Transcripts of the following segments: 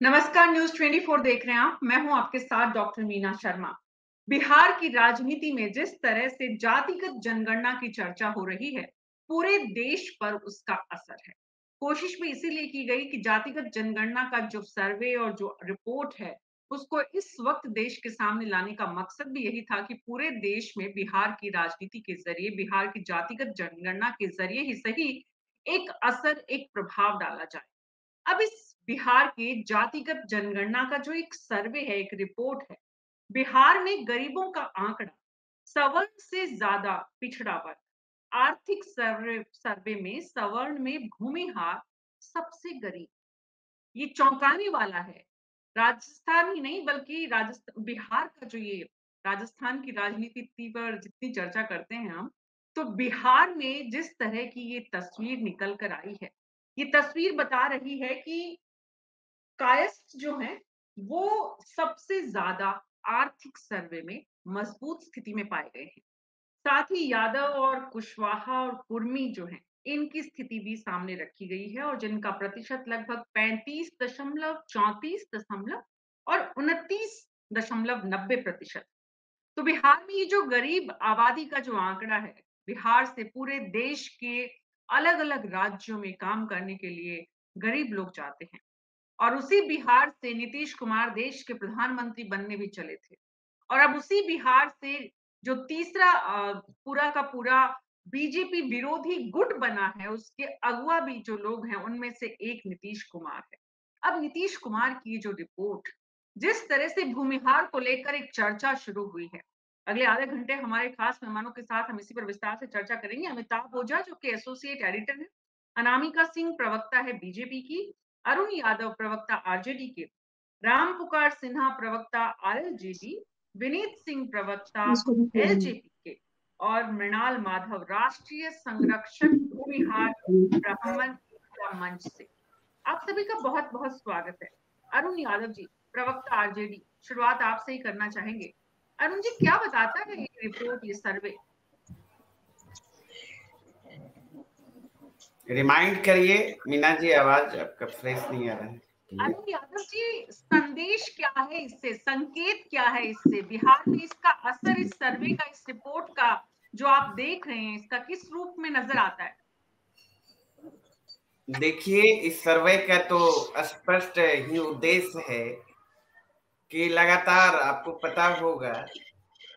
नमस्कार, न्यूज़ 24 देख रहे हैं आप। मैं हूं आपके साथ डॉक्टर मीना शर्मा। बिहार की राजनीति में जिस तरह से जातिगत जनगणना की चर्चा हो रही है, पूरे देश पर उसका असर है। कोशिश भी इसीलिए की गई कि जातिगत जनगणना का जो सर्वे और जो रिपोर्ट है, उसको इस वक्त देश के सामने लाने का मकसद भी यही था कि पूरे देश में बिहार की राजनीति के जरिए, बिहार की जातिगत जनगणना के जरिए ही सही एक असर, एक प्रभाव डाला जाए। अब इस बिहार की जातिगत जनगणना का जो एक सर्वे है, एक रिपोर्ट है, बिहार में गरीबों का आंकड़ा, सवर्ण से ज्यादा पिछड़ा वर्ग, आर्थिक सर्वे सर्वे में सवर्ण में भूमिहार सबसे गरीब, ये चौंकाने वाला है। राजस्थान ही नहीं बल्कि राजस्थान बिहार का जो ये राजस्थान की राजनीति पर जितनी चर्चा करते हैं हम, तो बिहार में जिस तरह की ये तस्वीर निकल कर आई है, ये तस्वीर बता रही है कि कायस्थ जो हैं, वो सबसे ज़्यादा आर्थिक सर्वे में मजबूत स्थिति में पाए गए हैं। साथ ही यादव और कुशवाहा और कुर्मी जो हैं, इनकी स्थिति भी सामने रखी गई है और जिनका प्रतिशत लगभग 35 दशमलव 34 दशमलव और 29.90%। तो बिहार में ये जो गरीब आबादी का जो आंकड़ा है, बिहार से पूरे देश के अलग-अलग राज्यों में काम करने के लिए गरीब लोग जाते हैं। और उसी बिहार से नीतीश कुमार देश के प्रधानमंत्री बनने भी चले थे। और अब उसी बिहार से जो तीसरा पूरा का पूरा बीजेपी विरोधी गुट बना है, उसके अगुवा भी जो लोग हैं, उनमें से एक नीतीश कुमार है। अब नीतीश कुमार की जो रिपोर्ट, जिस तरह से भूमिहार को लेकर एक चर्चा शुरू हुई है, अगले आधे घंटे हमारे खास मेहमानों के साथ हम इसी पर विस्तार से चर्चा करेंगे। अमिताभ ओझा जो कि एसोसिएट एडिटर है, अनामिका सिंह प्रवक्ता है बीजेपी की, अरुण यादव प्रवक्ता आरजेडी के, राम पुकार सिन्हा प्रवक्ता आरएलजेडी, विनीत सिंह प्रवक्ता एलजेपी के और मृणाल माधव राष्ट्रीय संरक्षक भूमिहार ब्राह्मण एकता मंच से। आप सभी का बहुत बहुत स्वागत है। अरुण यादव जी, प्रवक्ता आरजेडी, शुरुआत आपसे ही करना चाहेंगे। अरुण जी, क्या बताता है ये रिपोर्ट, ये सर्वे? रिमाइंड करिए मीना जी, आवाज आपका फ्रेश नहीं आ रहा है। अरुण यादव जी, संदेश क्या है इससे, संकेत क्या है इससे, बिहार में इसका असर, इस सर्वे का, इस रिपोर्ट का जो आप देख रहे हैं, इसका किस रूप में नजर आता है? देखिए, इस सर्वे का तो स्पष्ट ही उद्देश्य है कि लगातार आपको पता होगा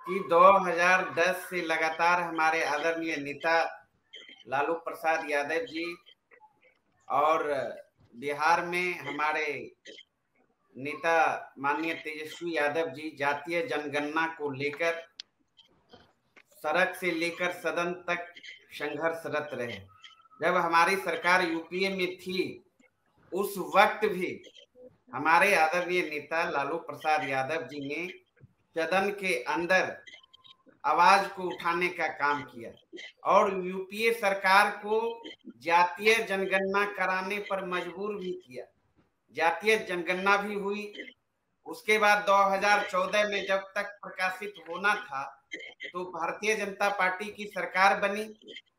कि 2010 से लगातार हमारे आदरणीय नेता लालू प्रसाद यादव जी और बिहार में हमारे नेता माननीय तेजस्वी यादव जी जातीय जनगणना को लेकर सड़क से लेकर सदन तक संघर्षरत रहे। जब हमारी सरकार यूपीए में थी, उस वक्त भी हमारे आदरणीय नेता लालू प्रसाद यादव जी ने सदन के अंदर आवाज को उठाने का काम किया और यूपीए सरकार को जातीय जनगणना कराने पर मजबूर भी किया। जातीय जनगणना भी हुई। उसके बाद 2014 में जब तक प्रकाशित होना था, तो भारतीय जनता पार्टी की सरकार बनी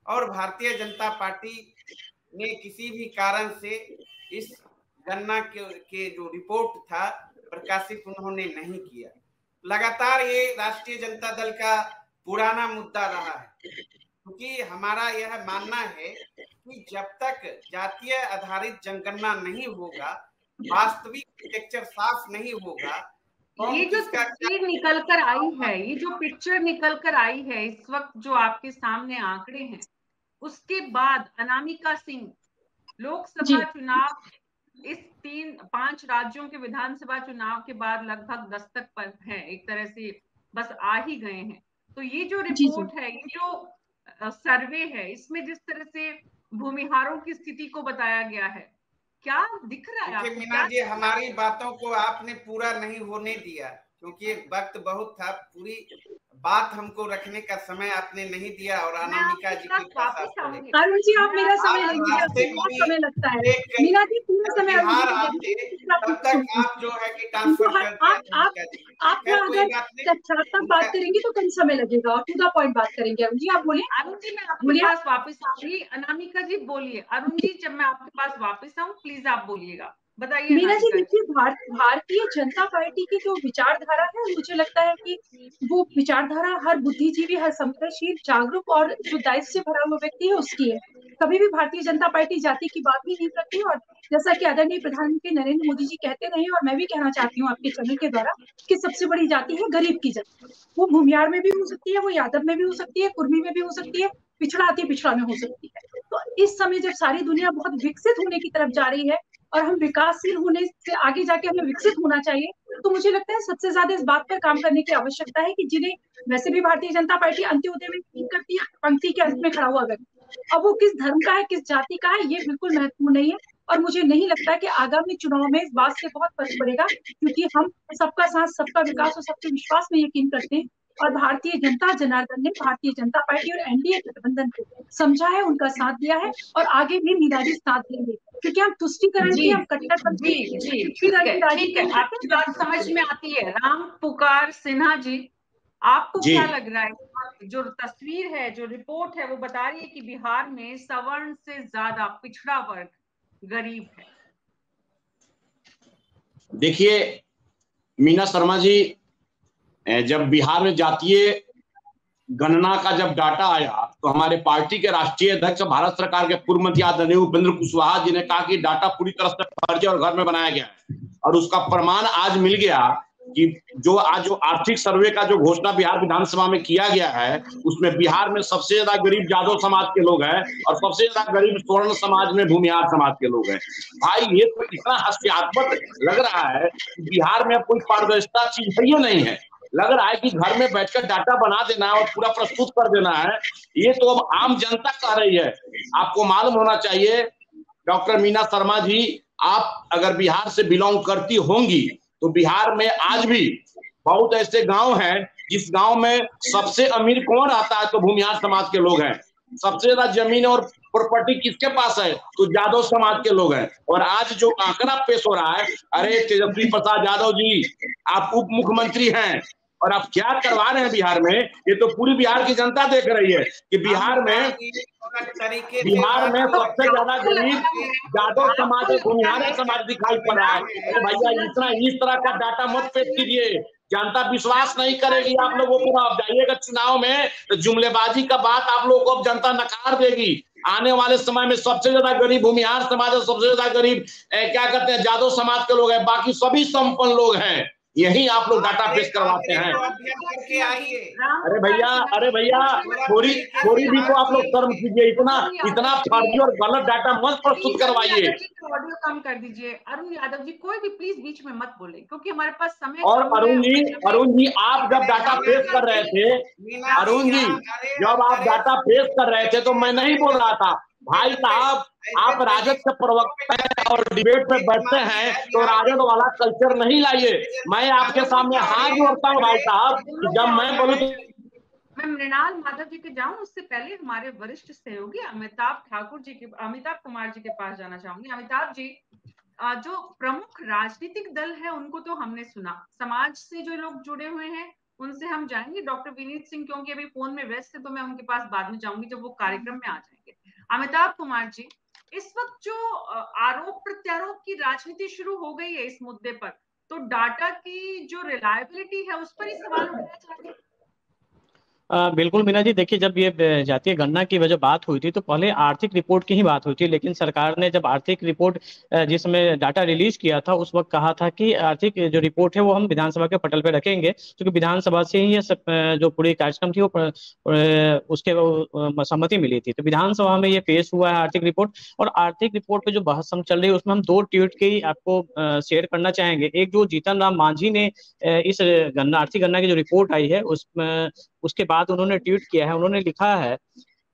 और भारतीय जनता पार्टी ने किसी भी कारण से इस गणना के जो रिपोर्ट था प्रकाशित उन्होंने नहीं किया। लगातार ये राष्ट्रीय जनता दल का पुराना मुद्दा रहा है, क्योंकि हमारा यह मानना है कि जब तक जातीय आधारित जनगणना नहीं होगा, वास्तविक पिक्चर साफ नहीं होगा, ये जो तस्वीर निकल कर आई है, ये जो पिक्चर निकल कर आई है इस वक्त, जो आपके सामने आंकड़े हैं, उसके बाद अनामिका सिंह लोकसभा चुनाव, इस 3-5 राज्यों के विधानसभा चुनाव के बाद लगभग दस्तक पर है, एक तरह से बस आ ही गए हैं। तो ये जो रिपोर्ट है, ये जो सर्वे है, इसमें जिस तरह से भूमिहारों की स्थिति को बताया गया है, क्या दिख रहा है आपको? मीना जी, हमारी बातों को आपने पूरा नहीं होने दिया, क्योंकि वक्त बहुत था। पूरी बात हमको रखने का समय आपने नहीं दिया और अनामिका जी के पास अरुण जी, आप मेरा समय लीजिए, आपको बहुत समय लगता है। मीना जी, पूरा समय बिहार आप तब तक आप जो है कि ट्रांसफर आप अगर चर्चा बात करेंगे तो कम समय लगेगा और टू द पॉइंट बात करेंगे। अरुण जी आप बोलिए। अरुण जी मैं आपके पास वापस आऊंगी। अनामिका जी बोलिए। अरुण जी जब मैं आपके पास वापस आऊँ प्लीज आप बोलिएगा, बताइए। मीना जी देखिए, भारतीय जनता पार्टी की जो विचारधारा है, मुझे लगता है कि वो विचारधारा हर बुद्धिजीवी, हर संवेदनशील, जागरूक और जो दायित्व से भरा हुआ व्यक्ति है उसकी है। कभी भी भारतीय जनता पार्टी जाति की बात ही नहीं करती। और जैसा कि आदरणीय प्रधानमंत्री नरेंद्र मोदी जी कहते रहे, और मैं भी कहना चाहती हूँ आपके चैनल के द्वारा, कि सबसे बड़ी जाति है गरीब की जाति। वो भूमियार में भी हो सकती है, वो यादव में भी हो सकती है, कुर्मी में भी हो सकती है, पिछड़ा अति पिछड़ा में हो सकती है। तो इस समय जब सारी दुनिया बहुत विकसित होने की तरफ जा रही है और हम विकासशील होने से आगे जाके हमें विकसित होना चाहिए, तो मुझे लगता है सबसे ज्यादा इस बात पर काम करने की आवश्यकता है कि जिन्हें वैसे भी भारतीय जनता पार्टी अंत्योदय में करती है, पंक्ति के अंत में खड़ा हुआ व्यक्ति, अब वो किस धर्म का है, किस जाति का है, ये बिल्कुल महत्वपूर्ण नहीं है। और मुझे नहीं लगता है कि आगामी चुनाव में इस बात से बहुत फर्क पड़ेगा, क्योंकि हम सबका साथ, सबका विकास और सबके विश्वास में यकीन करते हैं। और भारतीय जनता जनार्दन ने भारतीय जनता पार्टी और एनडीए गठबंधन को समझा है, उनका साथ दिया है और आगे भी मीना जी साथ देंगे, क्योंकि हम तुष्टिकरण की, हम ठीक है, आपकी बात समझ में आती है। राम पुकार सिन्हा जी, आपको क्या लग रहा है? जो तस्वीर है, जो रिपोर्ट है, वो बता रही है कि बिहार में सवर्ण से ज्यादा पिछड़ा वर्ग गरीब है। देखिए मीना शर्मा जी, जब बिहार में जातीय गणना का जब डाटा आया तो हमारे पार्टी के राष्ट्रीय अध्यक्ष, भारत सरकार के पूर्व मंत्री आदरणीय उपेंद्र कुशवाहा जी ने कहा कि डाटा पूरी तरह से फर्जी और घर में बनाया गया है। और उसका प्रमाण आज मिल गया कि जो आर्थिक सर्वे का जो घोषणा बिहार विधानसभा में किया गया है, उसमें बिहार में सबसे ज्यादा गरीब यादव समाज के लोग हैं और सबसे ज्यादा गरीब स्वर्ण समाज में भूमिहार समाज के लोग हैं। भाई ये तो इतना हास्यास्पद लग रहा है कि बिहार में अब कोई पारदर्शिता चीज है ही नहीं है। लग रहा है कि घर में बैठकर डाटा बना देना है और पूरा प्रस्तुत कर देना है। ये तो अब आम जनता कह रही है। आपको मालूम होना चाहिए डॉक्टर मीना शर्मा जी, आप अगर बिहार से बिलोंग करती होंगी तो बिहार में आज भी बहुत ऐसे गांव हैं जिस गांव में सबसे अमीर कौन रहता है तो भूमिहार समाज के लोग हैं। सबसे ज्यादा जमीन और प्रॉपर्टी किसके पास है तो यादव समाज के लोग हैं। और आज जो आंकड़ा पेश हो रहा है, अरे तेजस्वी प्रसाद यादव जी आप उप मुख्यमंत्री हैं और आप क्या करवा रहे हैं बिहार में, ये तो पूरी बिहार की जनता देख रही है कि बिहार में सबसे ज्यादा गरीब यादव समाज, भूमिहार समाज दिखाई पड़ रहा है। अरे भैया इस तरह का डाटा मत पेश कीजिए, जनता विश्वास नहीं करेगी आप लोगों को। आप जाइएगा चुनाव में तो जुमलेबाजी का बात आप लोगों को अब जनता नकार देगी। आने वाले समय में सबसे ज्यादा गरीब भूमिहार समाज और सबसे ज्यादा गरीब क्या कहते हैं यादव समाज के लोग हैं, बाकी सभी संपन्न लोग हैं। यही आप लोग डाटा पेश करवाते हैं। अरे भैया थोड़ी भी तो आप लोग शर्म कीजिए, इतना फर्जी और गलत डाटा मत प्रस्तुत करवाइए। ऑडियो कम कर दीजिए। अरुण यादव जी कोई भी प्लीज बीच में मत बोले, क्योंकि हमारे पास समय। और अरुण जी आप जब डाटा पेश कर रहे थे, अरुण जी जब आप डाटा पेश कर रहे थे तो मैं नहीं बोल रहा था। भाई साहब आप राजद के प्रवक्ता हैं और डिबेट में बैठते हैं तो राजद वाला कल्चर नहीं लाइए। मैं आपके सामने हाथ जोड़ता हूँ भाई साहब, जब मैं बोलूँ। मैं मृणाल माधव जी के जाऊं उससे पहले हमारे वरिष्ठ सहयोगी अमिताभ कुमार जी के पास जाना चाहूंगी। अमिताभ जी, जो प्रमुख राजनीतिक दल है उनको तो हमने सुना, समाज से जो लोग जुड़े हुए हैं उनसे हम जाएंगे। डॉक्टर विनीत सिंह क्योंकि अभी फोन में व्यस्त है तो मैं उनके पास बाद में जाऊंगी जब वो कार्यक्रम में आ जाएंगे। अमिताभ कुमार जी, इस वक्त जो आरोप प्रत्यारोप की राजनीति शुरू हो गई है इस मुद्दे पर, तो डाटा की जो रिलायबिलिटी है उस पर ही सवाल उठाया चाहते हैं। बिल्कुल मीना जी, देखिए जब ये जातीय गणना की वजह बात हुई थी तो पहले आर्थिक रिपोर्ट की ही बात हुई थी, लेकिन सरकार ने जब आर्थिक रिपोर्ट जिस समय डाटा रिलीज किया था उस वक्त कहा था कि आर्थिक जो रिपोर्ट है वो हम विधानसभा के पटल पे रखेंगे, क्योंकि विधानसभा से ही ये जो पूरी कार्यक्रम थी वो उसके सहमति मिली थी। तो विधानसभा में ये पेश हुआ है आर्थिक रिपोर्ट, और आर्थिक रिपोर्ट पे जो बहस हम चल रही है उसमें हम 2 ट्वीट के ही आपको शेयर करना चाहेंगे। एक जो जीतन राम मांझी ने इस आर्थिक गणना की जो रिपोर्ट आई है उसके बाद उन्होंने ट्वीट किया है। उन्होंने लिखा है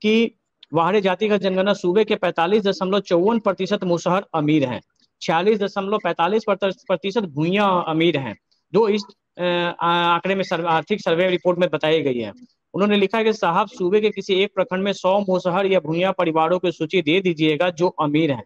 कि बाहरी जाति का जनगणना सूबे के 45.54% मुसहर अमीर हैं, 46.45% भूइयां अमीर हैं, जो इस आंकड़े में आर्थिक सर्वे रिपोर्ट में बताई गई है। उन्होंने लिखा है कि साहब सूबे के किसी एक प्रखंड में 100 मुसहर या भूइयां परिवारों की सूची दे दीजिएगा जो अमीर हैं।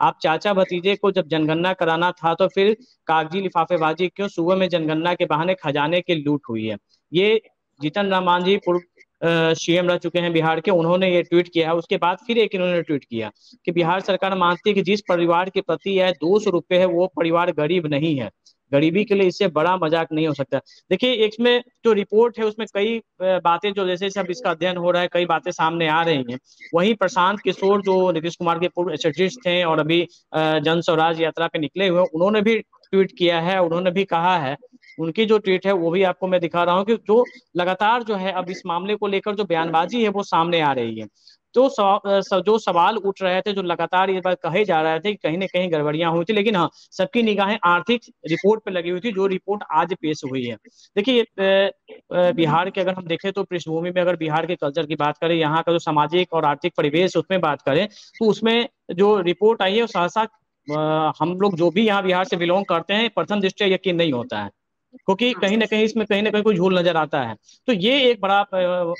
आप चाचा भतीजे को जब जनगणना कराना था तो फिर कागजी लिफाफेबाजी क्यों, सुबह में जनगणना के बहाने खजाने की लूट हुई है। ये जीतन राम मांझी पूर्व सीएम रह चुके हैं बिहार के, उन्होंने ये ट्वीट किया है। उसके बाद फिर एक इन्होंने ट्वीट किया कि बिहार सरकार मानती है कि जिस परिवार के प्रति यह 200 रुपए है वो परिवार गरीब नहीं है, गरीबी के लिए इससे बड़ा मजाक नहीं हो सकता। देखिए इसमें जो रिपोर्ट है उसमें कई बातें जो जैसे जैसे अब इसका अध्ययन हो रहा है कई बातें सामने आ रही हैं। वहीं प्रशांत किशोर जो नीतीश कुमार के पूर्व एसएसटी थे और अभी जन स्वराज यात्रा पे निकले हुए, उन्होंने भी ट्वीट किया है, उन्होंने भी कहा है, उनकी जो ट्वीट है वो भी आपको मैं दिखा रहा हूँ कि जो लगातार जो है अब इस मामले को लेकर जो बयानबाजी है वो सामने आ रही है। तो जो सवाल उठ रहे थे, जो लगातार ये बात कहे जा रहे थे कि कहीं ना कहीं गड़बड़ियां हुई थी, लेकिन हाँ सबकी निगाहें आर्थिक रिपोर्ट पे लगी हुई थी, जो रिपोर्ट आज पेश हुई है। देखिए बिहार के अगर हम देखें तो पृष्ठभूमि में अगर बिहार के कल्चर की बात करें, यहाँ का जो सामाजिक और आर्थिक परिवेश उसमें बात करें तो उसमें जो रिपोर्ट आई है वो सहसा हम लोग जो भी यहाँ बिहार से बिलोंग करते हैं प्रथम दृष्टया यकीन नहीं होता है, क्योंकि कहीं ना कहीं इसमें कहीं ना कहीं कोई झोल नजर आता है। तो ये एक बड़ा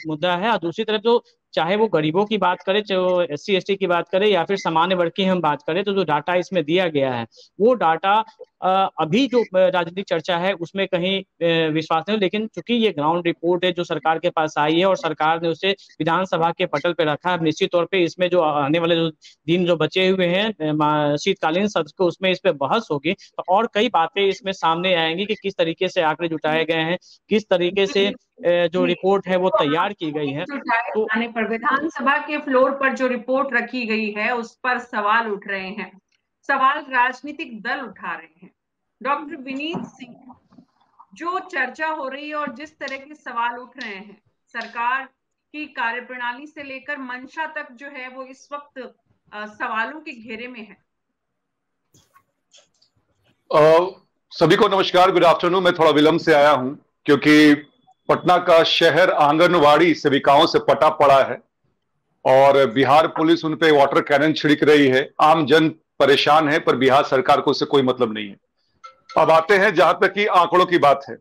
मुद्दा है। और दूसरी तरफ जो चाहे वो गरीबों की बात करें, चाहे वो SC ST की बात करें या फिर सामान्य वर्ग की हम बात करें, तो जो डाटा इसमें दिया गया है वो डाटा अभी जो राजनीतिक चर्चा है उसमें कहीं विश्वास नहीं, लेकिन चूंकि ये ग्राउंड रिपोर्ट है जो सरकार के पास आई है और सरकार ने उसे विधानसभा के पटल पे रखा है, निश्चित तौर पे इसमें जो आने वाले जो दिन जो बचे हुए हैं शीतकालीन सत्र को उसमें इस पे बहस होगी तो और कई बातें इसमें सामने आएंगी कि किस तरीके से आंकड़े जुटाए गए हैं, किस तरीके से जो रिपोर्ट है वो तैयार की गई है। तो आने पर विधानसभा के फ्लोर पर जो रिपोर्ट रखी गई है उस पर सवाल उठ रहे हैं, सवाल राजनीतिक दल उठा रहे हैं। डॉक्टर विनीत सिंह, जो चर्चा हो रही है और जिस तरह के सवाल उठ रहे हैं, सरकार की कार्यप्रणाली से लेकर मंशा तक जो है वो इस वक्त सवालों के घेरे में है। सभी को नमस्कार, गुड आफ्टरनून। मैं थोड़ा विलंब से आया हूं क्योंकि पटना का शहर आंगनवाड़ी सेविकाओं से पटा पड़ा है और बिहार पुलिस उन पे वाटर कैनन छिड़क रही है। आम जन परेशान है पर बिहार सरकार को उससे कोई मतलब नहीं है। अब आते हैं जहां तक कि आंकड़ों की बात है।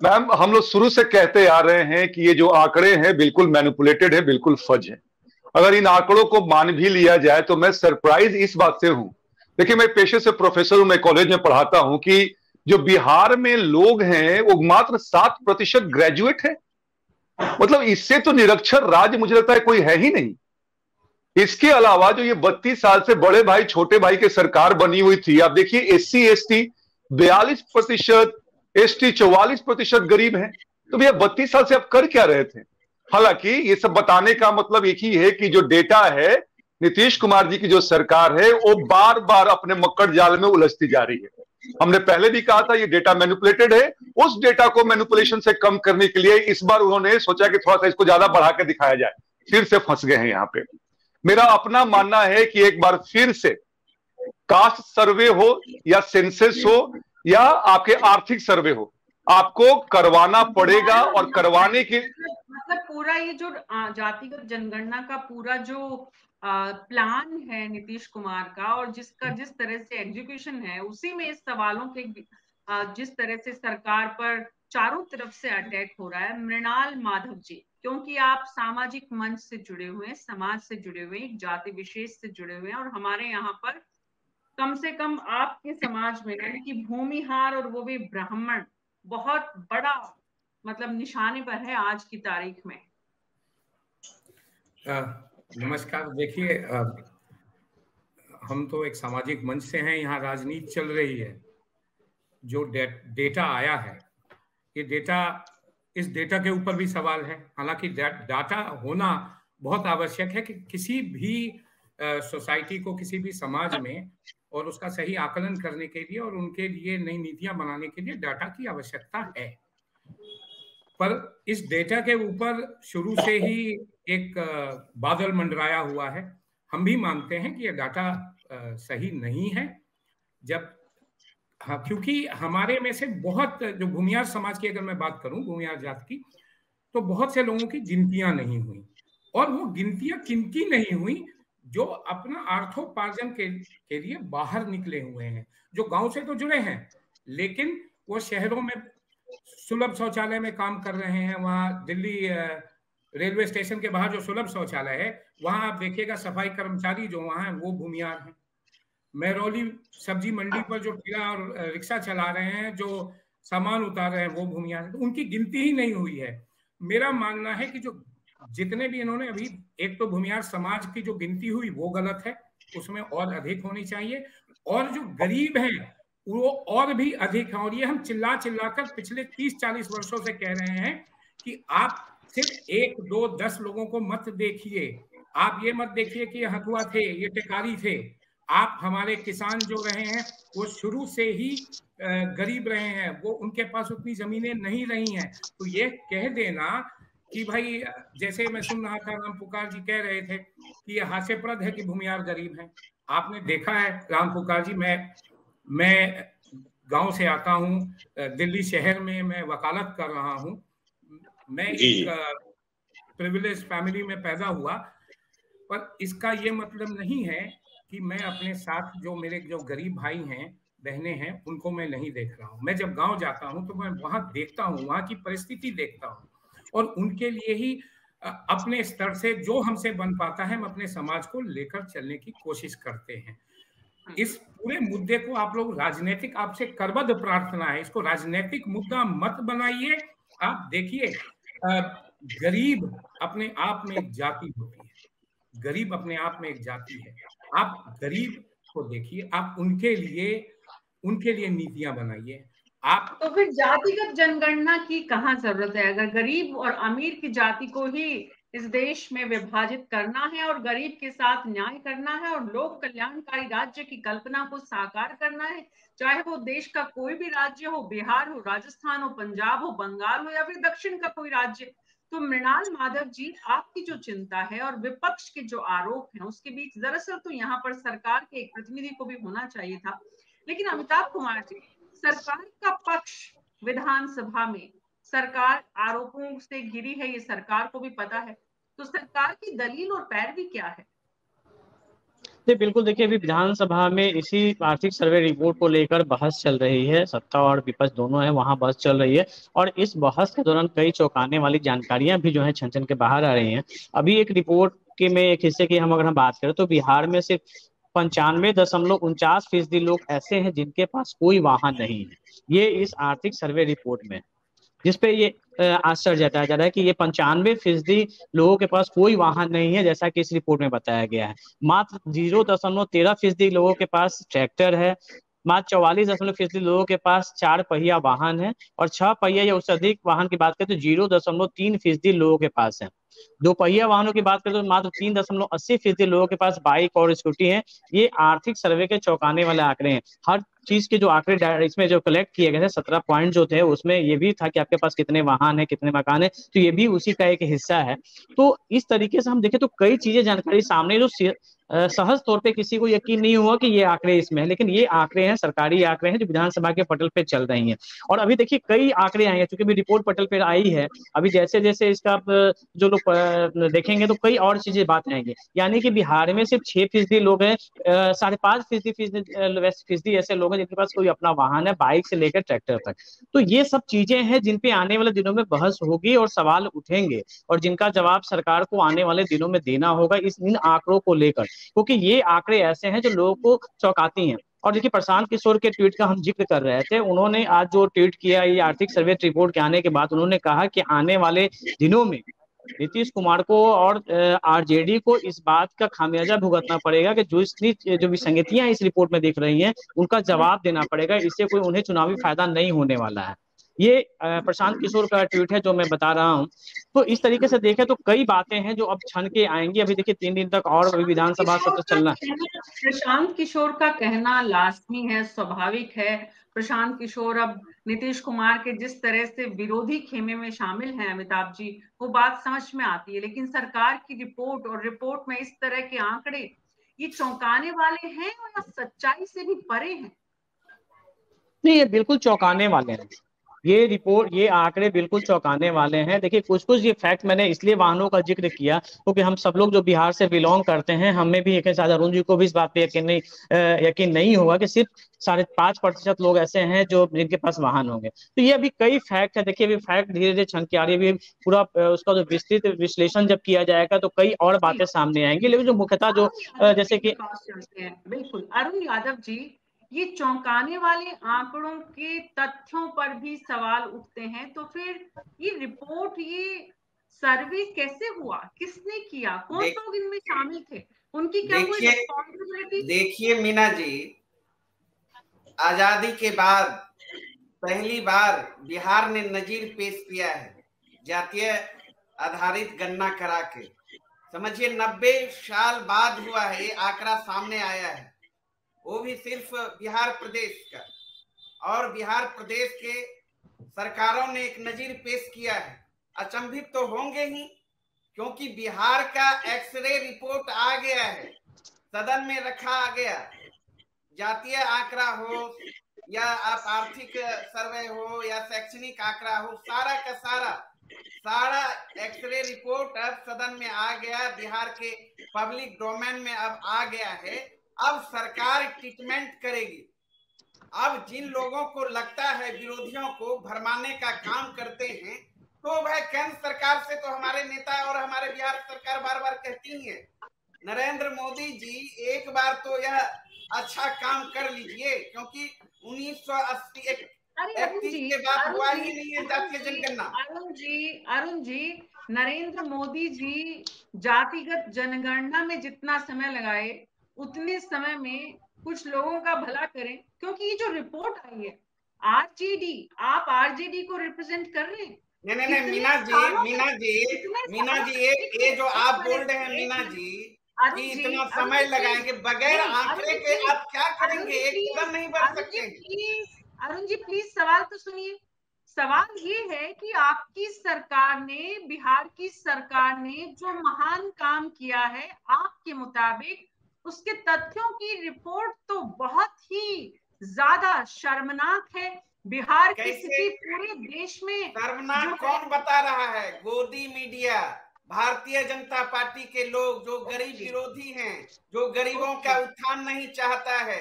मैम, हम लोग शुरू से कहते आ रहे हैं कि ये जो आंकड़े हैं बिल्कुल मैनिपुलेटेड है, बिल्कुल फज है। अगर इन आंकड़ों को मान भी लिया जाए तो मैं सरप्राइज इस बात से हूं। देखिए, मैं पेशे से प्रोफेसर हूं, मैं कॉलेज में पढ़ाता हूं कि जो बिहार में लोग हैं वो मात्र 7% ग्रेजुएट है। मतलब इससे तो निरक्षर राज्य मुझे लगता है कोई है ही नहीं। इसके अलावा जो ये 32 साल से बड़े भाई छोटे भाई की सरकार बनी हुई थी, आप देखिए SC ST 42%, ST 44% गरीब हैं। तो भैया 32 साल से आप कर क्या रहे थे? हालांकि ये सब बताने का मतलब एक ही है कि जो डेटा है, नीतीश कुमार जी की जो सरकार है वो बार बार अपने मक्कड़ जाल में उलझती जा रही है। हमने पहले भी कहा था ये डेटा मैनिपुलेटेड है। उस डेटा को मैनिपुलेशन से कम करने के लिए इस बार उन्होंने सोचा कि थोड़ा सा इसको ज्यादा बढ़ा के दिखाया जाए। फिर से फंस गए हैं यहाँ पे। मेरा अपना मानना है कि एक बार फिर से कास्ट सर्वे हो या सेंसस हो या आपके आर्थिक सर्वे हो, आपको करवाना पड़ेगा। और करवाने की मतलब पूरा ये जो जातिगत जनगणना का पूरा जो प्लान है नीतीश कुमार का और जिस तरह से एग्जीक्यूशन है, उसी में इस सवालों के जिस तरह से सरकार पर चारों तरफ से अटैक हो रहा है। मृणाल माधव जी, क्योंकि आप सामाजिक मंच से जुड़े हुए हैं, समाज से जुड़े हुए हैं, एक जाति विशेष से जुड़े हुए हैं और हमारे यहाँ पर कम से कम आपके समाज में यानी कि भूमिहार और वो भी ब्राह्मण बहुत बड़ा मतलब निशाने पर है आज की तारीख में। नमस्कार। देखिए, हम तो एक सामाजिक मंच से हैं, यहाँ राजनीति चल रही है। जो डेटा आया है, ये डेटा, इस डेटा के ऊपर भी सवाल है। हालांकि डाटा होना बहुत आवश्यक है कि किसी भी सोसाइटी को, किसी भी समाज में और उसका सही आकलन करने के लिए और उनके लिए नई नीतियां बनाने के लिए डाटा की आवश्यकता है। पर इस डेटा के ऊपर शुरू से ही एक बादल मंडराया हुआ है। हम भी मानते हैं कि यह डाटा सही नहीं है। जब क्योंकि हमारे में से बहुत, जो भूमिहार समाज की अगर मैं बात करूं, भूमिहार जात की, तो बहुत से लोगों की गिनतियां नहीं हुई। और वो गिनतियां किनकी नहीं हुई? जो अपना अर्थोपार्जन के लिए बाहर निकले हुए हैं, जो गांव से तो जुड़े हैं लेकिन वो शहरों में सुलभ शौचालय में काम कर रहे हैं, वहाँ दिल्ली रेलवे स्टेशन के बाहर जो सुलभ शौचालय है, वहां आप देखिएगा सफाई कर्मचारी जो वहां हैं वो भूमियार हैं। महरौली सब्जी मंडी पर जो ठेला और रिक्शा चला रहे हैं, जो सामान उतार रहे हैं, वो भूमियार हैं। तो उनकी गिनती ही नहीं हुई है। मेरा मानना है कि जो जितने भी इन्होंने अभी, एक तो भूमियार समाज की जो गिनती हुई वो गलत है, उसमें और अधिक होनी चाहिए, और जो गरीब हैं वो और भी अधिक है। और ये हम चिल्ला चिल्लाकर पिछले 30-40 वर्षों से कह रहे हैं कि आप सिर्फ 1, 2, 10 लोगों को मत देखिए। आप ये मत देखिए कि ये हथुआ थे, ये टेकारी थे। आप हमारे किसान जो रहे हैं वो शुरू से ही गरीब रहे हैं, वो उनके पास उतनी जमीनें नहीं रही हैं। तो ये कह देना कि भाई, जैसे मैं सुन रहा था राम पुकार जी कह रहे थे कि ये हास्यप्रद है कि भूमियार गरीब हैं। आपने देखा है राम पुकार जी, मैं गांव से आता हूं, दिल्ली शहर में मैं वकालत कर रहा हूं। मैं एक प्रिविलेज फैमिली में पैदा हुआ, पर इसका ये मतलब नहीं है कि मैं अपने साथ जो मेरे जो गरीब भाई हैं, बहनें हैं, उनको मैं नहीं देख रहा हूं। मैं जब गांव जाता हूं तो मैं वहां देखता हूं, वहां की परिस्थिति देखता हूं, और उनके लिए ही अपने स्तर से जो हमसे बन पाता है हम अपने समाज को लेकर चलने की कोशिश करते हैं। इस पूरे मुद्दे को आप लोग राजनीतिक, आपसे करबद्ध प्रार्थना है, इसको राजनीतिक मुद्दा मत बनाइए। आप देखिए, गरीब अपने आप में एक जाति होती है, गरीब अपने आप में एक जाति है। आप गरीब को देखिए, आप उनके लिए नीतियां बनाइए। आप तो फिर जातिगत जनगणना की कहाँ जरूरत है? अगर गरीब और अमीर की जाति को ही इस देश में विभाजित करना है और गरीब के साथ न्याय करना है और लोक कल्याणकारी राज्य की कल्पना को साकार करना है, चाहे वो देश का कोई भी राज्य हो, बिहार हो, राजस्थान हो, पंजाब हो, बंगाल हो, या फिर दक्षिण का कोई राज्य, तो मृणाल माधव जी, आपकी जो चिंता है और विपक्ष के जो आरोप हैं उसके बीच दरअसल तो यहाँ पर सरकार के एक प्रतिनिधि को भी होना चाहिए था। लेकिन अमिताभ कुमार जी, सरकार का पक्ष विधानसभा में, सरकार आरोपों से घिरी है, ये सरकार को भी पता है, तो सरकार की दलील और पैरवी क्या है? जी बिल्कुल, देखिए अभी विधानसभा में इसी आर्थिक सर्वे रिपोर्ट को लेकर बहस चल रही है। सत्ता और विपक्ष दोनों है, वहां बहस चल रही है, और इस बहस के दौरान कई चौंकाने वाली जानकारियां भी जो है छन छन के बाहर आ रही हैं। अभी एक रिपोर्ट के में एक हिस्से की अगर हम बात करें तो बिहार में सिर्फ 95.49% लोग ऐसे हैं जिनके पास कोई वाहन नहीं है। ये इस आर्थिक सर्वे रिपोर्ट में, जिसपे ये आश्चर्य जताया जा रहा है कि ये 95% लोगों के पास कोई वाहन नहीं है, जैसा कि इस रिपोर्ट में बताया गया है। मात्र 0.13% लोगों के पास ट्रैक्टर है, मात्र 44% लोगों के पास 4 पहिया वाहन है, और 6 पहिया या उससे अधिक वाहन की बात करें तो 0.3% लोगों के पास है। 2 पहिया वाहनों की बात करें तो मात्र 3.80% लोगों के पास बाइक और स्कूटी है। ये आर्थिक सर्वे के चौंकाने वाले आंकड़े हैं। हर चीज के जो आंकड़े इसमें जो कलेक्ट किए गए थे, 17 पॉइंट जो थे, उसमें ये भी था कि आपके पास कितने वाहन है, कितने मकान है, तो ये भी उसी का एक हिस्सा है। तो इस तरीके से हम देखें तो कई चीजें जानकारी सामने जो सहज तौर पे किसी को यकीन नहीं हुआ कि ये आंकड़े इसमें है, लेकिन ये आंकड़े हैं, सरकारी आंकड़े हैं जो विधानसभा के पटल पे चल रही हैं। और अभी देखिए कई आंकड़े आए हैं, चूंकि अभी रिपोर्ट पटल पे आई है, अभी जैसे जैसे इसका जो लोग देखेंगे तो कई और चीजें बात आएंगे। यानी कि बिहार में सिर्फ 6% लोग हैं, 5.5% ऐसे लोग हैं जिनके पास कोई अपना वाहन है, बाइक से लेकर ट्रैक्टर तक। तो ये सब चीजें हैं जिन पे आने वाले दिनों में बहस होगी और सवाल उठेंगे, और जिनका जवाब सरकार को आने वाले दिनों में देना होगा इन आंकड़ों को लेकर, क्योंकि ये आंकड़े ऐसे हैं जो लोगों को चौंकाती हैं। और देखिए प्रशांत किशोर के ट्वीट का हम जिक्र कर रहे थे, उन्होंने आज जो ट्वीट किया ये आर्थिक सर्वे रिपोर्ट के आने के बाद, उन्होंने कहा कि आने वाले दिनों में नीतीश कुमार को और आरजेडी को इस बात का खामियाजा भुगतना पड़ेगा कि जो विसंगतियां इस रिपोर्ट में दिख रही हैं उनका जवाब देना पड़ेगा। इससे कोई उन्हें चुनावी फायदा नहीं होने वाला है। ये प्रशांत किशोर का ट्वीट है जो मैं बता रहा हूं। तो इस तरीके से देखें तो कई बातें हैं जो अब छन के आएंगी। अभी देखिए 3 दिन तक और अभी विधानसभा सत्र चलना है। प्रशांत किशोर का कहना लाजमी है, स्वाभाविक है। प्रशांत किशोर अब नीतीश कुमार के जिस तरह से विरोधी खेमे में शामिल हैं अमिताभ जी, वो बात समझ में आती है। लेकिन सरकार की रिपोर्ट और रिपोर्ट में इस तरह के आंकड़े, ये चौंकाने वाले हैं या सच्चाई से भी परे हैं? नहीं, ये बिल्कुल चौंकाने वाले हैं। ये रिपोर्ट, ये आंकड़े बिल्कुल चौंकाने वाले हैं। देखिए कुछ कुछ ये फैक्ट मैंने इसलिए वाहनों का जिक्र किया क्योंकि हम सब लोग जो बिहार से बिलोंग करते हैं, हमें भी एक शायद अरुण जी को भी इस बात पे यकीन नहीं होगा कि सिर्फ 5.5% लोग ऐसे हैं जो जिनके पास वाहन होंगे। तो ये अभी कई फैक्ट है। देखिए अभी फैक्ट धीरे धीरे छनके आ रही है। अभी पूरा उसका जो विस्तृत विश्लेषण जब किया जाएगा तो कई और बातें सामने आएंगी, लेकिन जो मुख्यतः जो जैसे कि बिल्कुल अरुण यादव जी, ये चौंकाने वाले आंकड़ों के तथ्यों पर भी सवाल उठते हैं। तो फिर ये रिपोर्ट, ये सर्वे कैसे हुआ, किसने किया, कौन लोग इनमें शामिल थे, उनकी क्या कोई रिस्पॉन्सिबिलिटी? देखिए मीना जी, आजादी के बाद पहली बार बिहार ने नजीर पेश किया है जातीय आधारित गणना करा के। समझिए 90 साल बाद हुआ है, ये आंकड़ा सामने आया है, वो भी सिर्फ बिहार प्रदेश का। और बिहार प्रदेश के सरकारों ने एक नजीर पेश किया है। अचंभित तो होंगे ही, क्योंकि बिहार का एक्सरे रिपोर्ट आ गया है, सदन में रखा गया। जातीय आंकड़ा हो या आप आर्थिक सर्वे हो या शैक्षणिक आंकड़ा हो, सारा का सारा एक्सरे रिपोर्ट अब सदन में आ गया, बिहार के पब्लिक डोमेन में अब आ गया है। अब सरकार ट्रीटमेंट करेगी। अब जिन लोगों को लगता है विरोधियों को भरमाने का काम करते हैं, तो भाई केंद्र सरकार से तो हमारे नेता और हमारे बिहार सरकार बार बार कहती है, नरेंद्र मोदी जी एक बार तो यह अच्छा काम कर लीजिए, क्योंकि 1980 के बाद हुआ ही नहीं है जातीय जनगणना। अरुण जी, नरेंद्र मोदी जी जातिगत जनगणना में जितना समय लगाए, उतने समय में कुछ लोगों का भला करें। क्योंकि ये जो रिपोर्ट आई है आरजेडी, आप आरजेडी को रिप्रेजेंट कर रहे हैं। नहीं मीना जी, ये जो आप बोल रहे हैं मीना जी कि इतना समय लगाएंगे, बगैर आंकड़े के आप क्या करेंगे? एकदम नहीं बढ़ सकते। अरुण जी प्लीज सवाल तो सुनिए। सवाल ये है कि आपकी सरकार ने, बिहार की सरकार ने जो महान काम किया है, आपके मुताबिक उसके तथ्यों की रिपोर्ट तो बहुत ही ज्यादा शर्मनाक है। बिहार की स्थिति पूरे देश में शर्मनाक कौन बता रहा है? गोदी मीडिया, भारतीय जनता पार्टी के लोग जो गरीब विरोधी हैं, जो गरीबों का उत्थान नहीं चाहता है,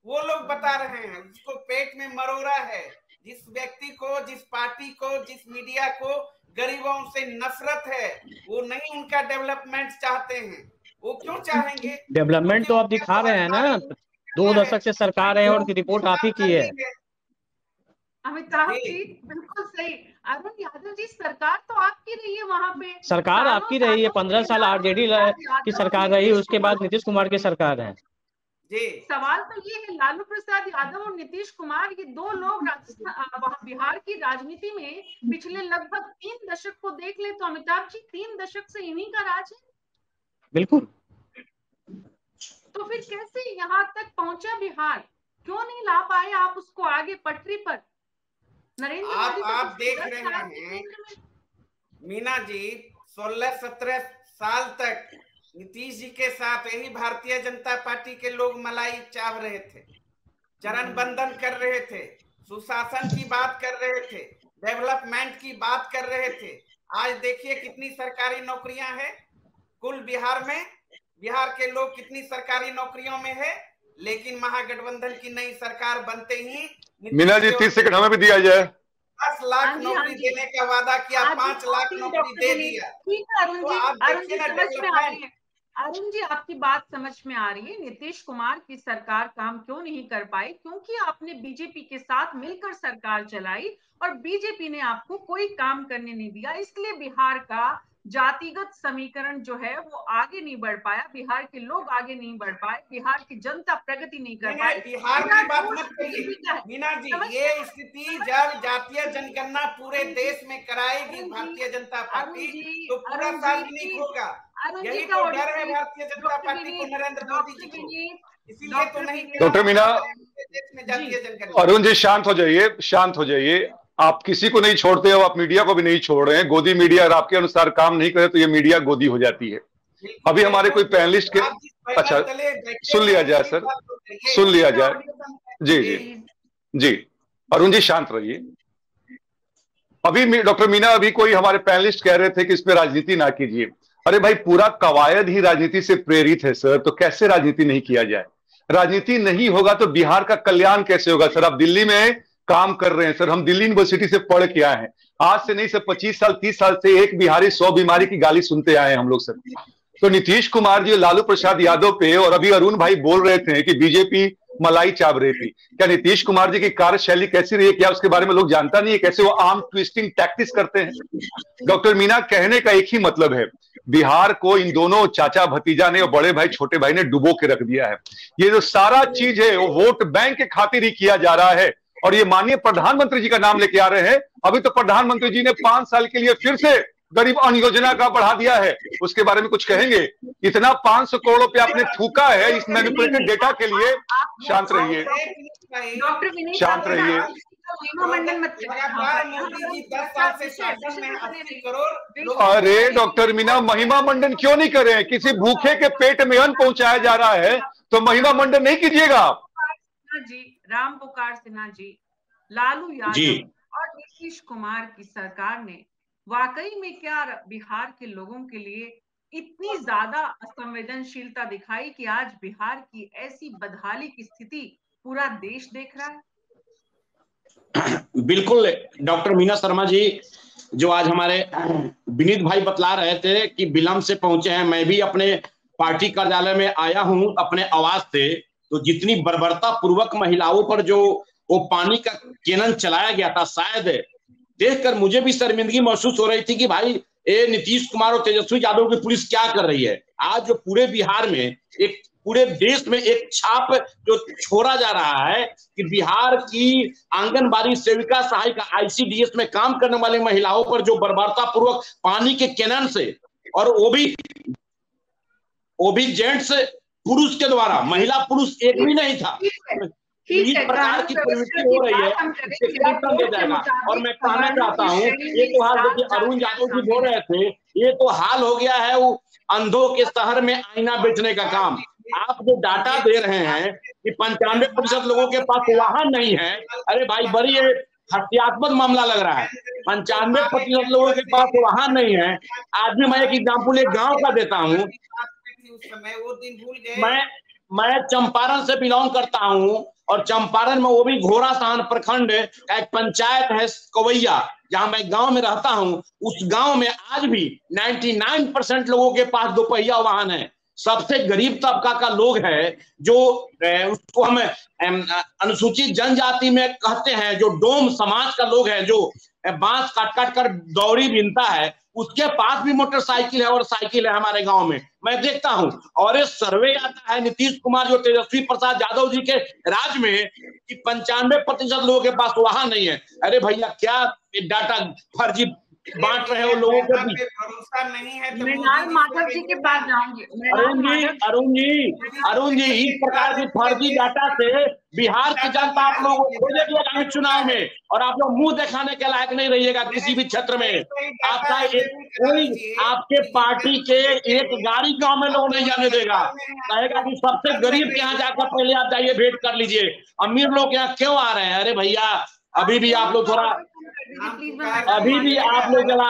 वो लोग बता रहे हैं। उसको पेट में मरोड़ा है। जिस व्यक्ति को, जिस पार्टी को, जिस मीडिया को गरीबों से नफरत है, वो नहीं उनका डेवलपमेंट चाहते हैं। वो क्यों चाहेंगे? डेवलपमेंट तो आप दिखा रहे हैं ना, 2 दशक से सरकार है और रिपोर्ट आप ही की है। अमिताभ जी बिल्कुल सही। अरुण यादव जी, सरकार तो आपकी रही है वहां पे, सरकार आपकी रही है। 15 साल आरजेडी की सरकार रही, उसके बाद नीतीश कुमार की सरकार है जी। सवाल तो ये है, लालू प्रसाद यादव और नीतीश कुमार, ये दो लोग राजस्थान, बिहार की राजनीति में पिछले लगभग 3 दशक को देख ले तो अमिताभ जी 3 दशक से इन्हीं का राज है। बिल्कुल। तो फिर कैसे यहाँ तक पहुंचा बिहार? क्यों नहीं ला पाए आप उसको आगे पटरी पर? नरेंद्र मोदी आप देख रहे हैं मीना जी, 16-17 साल तक नीतीश जी के साथ यही भारतीय जनता पार्टी के लोग मलाई चाव रहे थे, चरण बंधन कर रहे थे, सुशासन की बात कर रहे थे, डेवलपमेंट की बात कर रहे थे। आज देखिए कितनी सरकारी नौकरियां हैं कुल बिहार में। बिहार के लोग कितनी सरकारी नौकरियों में है, लेकिन महागठबंधन की नई सरकार बनते ही मीना जी 30 सेकंड हमें भी दिया जाए। 10 लाख नौकरी देने का वादा किया, 5 लाख नौकरी दे दिया। ठीक है अरुण जी, अरुण जी समझ में आ रही है। अरुण जी आपकी बात समझ में आ रही है। नीतीश कुमार की सरकार काम क्यों नहीं कर पाई? क्योंकि आपने बीजेपी के साथ मिलकर सरकार चलाई और बीजेपी ने आपको कोई काम करने नहीं दिया। इसलिए बिहार का जातिगत समीकरण जो है वो आगे नहीं बढ़ पाया, बिहार के लोग आगे नहीं बढ़ पाए, बिहार की जनता प्रगति नहीं कर पाई। बिहार की बात मत करिए मीना जी, ये स्थिति जब जातीय जनगणना पूरे देश में कराएगी भारतीय जनता पार्टी, तो पूरा सार्वजनिक होगा। यही तो डर है भारतीय जनता पार्टी को नरेंद्र मोदी जी को, इसीलिए तो नहीं। डॉक्टर मीना, अरुण जी शांत हो जाइए, शांत हो जाइए। आप किसी को नहीं छोड़ते हो, आप मीडिया को भी नहीं छोड़ रहे हैं। गोदी मीडिया अगर आपके अनुसार काम नहीं करे तो ये मीडिया गोदी हो जाती है। अभी हमारे कोई पैनलिस्ट के, अच्छा सुन लिया जाए सर, सुन लिया जाए। जी जी जी, अरुण जी शांत रहिए। अभी डॉक्टर मीना, अभी कोई हमारे पैनलिस्ट कह रहे थे कि इस पे राजनीति ना कीजिए। अरे भाई, पूरा कवायद ही राजनीति से प्रेरित है सर, तो कैसे राजनीति नहीं किया जाए? राजनीति नहीं होगा तो बिहार का कल्याण कैसे होगा सर? आप दिल्ली में काम कर रहे हैं सर, हम दिल्ली यूनिवर्सिटी से पढ़ के आए हैं। आज से नहीं सर, 25 साल 30 साल से एक बिहारी 100 बीमारी की गाली सुनते आए हैं हम लोग सर। तो नीतीश कुमार जी, लालू प्रसाद यादव पे, और अभी अरुण भाई बोल रहे थे कि बीजेपी मलाई चाव रही थी। क्या नीतीश कुमार जी की कार्यशैली कैसी रही है, क्या उसके बारे में लोग जानता नहीं है? कैसे वो आर्म ट्विस्टिंग टैक्टिक्स करते हैं? डॉक्टर मीना, कहने का एक ही मतलब है, बिहार को इन दोनों चाचा भतीजा ने और बड़े भाई छोटे भाई ने डुबो के रख दिया है। ये जो सारा चीज है वो वोट बैंक के खातिर ही किया जा रहा है। और ये माननीय प्रधानमंत्री जी का नाम लेके आ रहे हैं। अभी तो प्रधानमंत्री जी ने 5 साल के लिए फिर से गरीब अन्न योजना का बढ़ा दिया है, उसके बारे में कुछ कहेंगे? इतना 500 करोड़ रुपया आपने फूका है इस मैनिपुलेटेड डेटा के लिए। शांत रहिए, शांत रहिए। अरे डॉक्टर मीना, महिमा मंडन क्यों नहीं करें? किसी भूखे के पेट में अन्न पहुंचाया जा रहा है तो महिमा मंडन नहीं कीजिएगा आप? जी, राम पुकार सिन्हा जी, लालू यादव और नीतीश कुमार की सरकार ने वाकई में क्या बिहार के लोगों के लिए इतनी ज्यादा असंवेदनशीलता दिखाई कि आज बिहार की ऐसी बदहाली की स्थिति पूरा देश देख रहा है? बिल्कुल डॉक्टर मीना शर्मा जी, जो आज हमारे विनीत भाई बतला रहे थे कि विलंब से पहुंचे हैं, मैं भी अपने पार्टी कार्यालय में आया हूं अपने आवाज से। तो जितनी बर्बरता पूर्वक महिलाओं पर जो वो पानी का केनन चलाया गया था, शायद देखकर मुझे भी शर्मिंदगी महसूस हो रही थी कि भाई ये नीतीश कुमार और तेजस्वी यादव की पुलिस क्या कर रही है। आज जो पूरे बिहार में, एक पूरे देश में एक छाप जो छोड़ा जा रहा है कि बिहार की आंगनबाड़ी सेविका सहायिका ICDS में काम करने वाली महिलाओं पर जो बर्बरता पूर्वक पानी के केनन से, और वो भी जेंट्स पुरुष के द्वारा, महिला पुरुष एक भी नहीं था, इस प्रकार की प्रवृत्ति हो रही है, इससे खत्म हो जाएगा। और मैं कहना चाहता हूँ, ये तो हाल देखिए, अरुण यादव जी बोल रहे थे, ये तो हाल हो गया है वो अंधों के शहर में आईना बेचने का काम। आप जो डाटा दे रहे हैं कि 95% लोगों के पास वाहन नहीं है, अरे भाई बड़ी ये हत्यात्मक मामला लग रहा है। 95% लोगों के पास वाहन नहीं है। आज भी मैं एक एग्जाम्पल एक गाँव का देता हूँ। मैं चंपारण से बिलोंग करता हूँ, और चंपारण में वो भी घोड़ासान प्रखंड एक पंचायत है कवैया, जहां मैं गांव में रहता हूं। उस गांव में आज भी 99% लोगों के पास दोपहिया वाहन है। सबसे गरीब तबका का लोग है, जो उसको हम अनुसूचित जनजाति में कहते हैं, जो डोम समाज का लोग है, जो बांस काट काट कर दौरी बीनता है, उसके पास भी मोटरसाइकिल है और साइकिल है हमारे गांव में, मैं देखता हूं। और ये सर्वे आता है नीतीश कुमार जो तेजस्वी प्रसाद यादव जी के राज में कि 95% लोगों के पास वाहन नहीं है। अरे भैया, क्या डाटा फर्जी बांट रहे हो लोगों के बीच? भरोसा नहीं है तो मृणाल माधव जी के पास जाऊंगी। अरुण जी, इस प्रकार की फर्जी डाटा से बिहार की जनता आप लोगों को खोजेगी आगामी चुनाव में, और आप लोग मुंह दिखाने के लायक नहीं रहिएगा किसी भी क्षेत्र में। आपका कोई आपके पार्टी के एक गाड़ी गांव में लोग नहीं जाने देगा, कहेगा कि सबसे गरीब के यहाँ जाकर पहले आप जाइए भेंट कर लीजिए, अमीर लोग यहाँ क्यों आ रहे हैं? अरे भैया, अभी भी आप लोग थोड़ा, अभी भी आप लोग जरा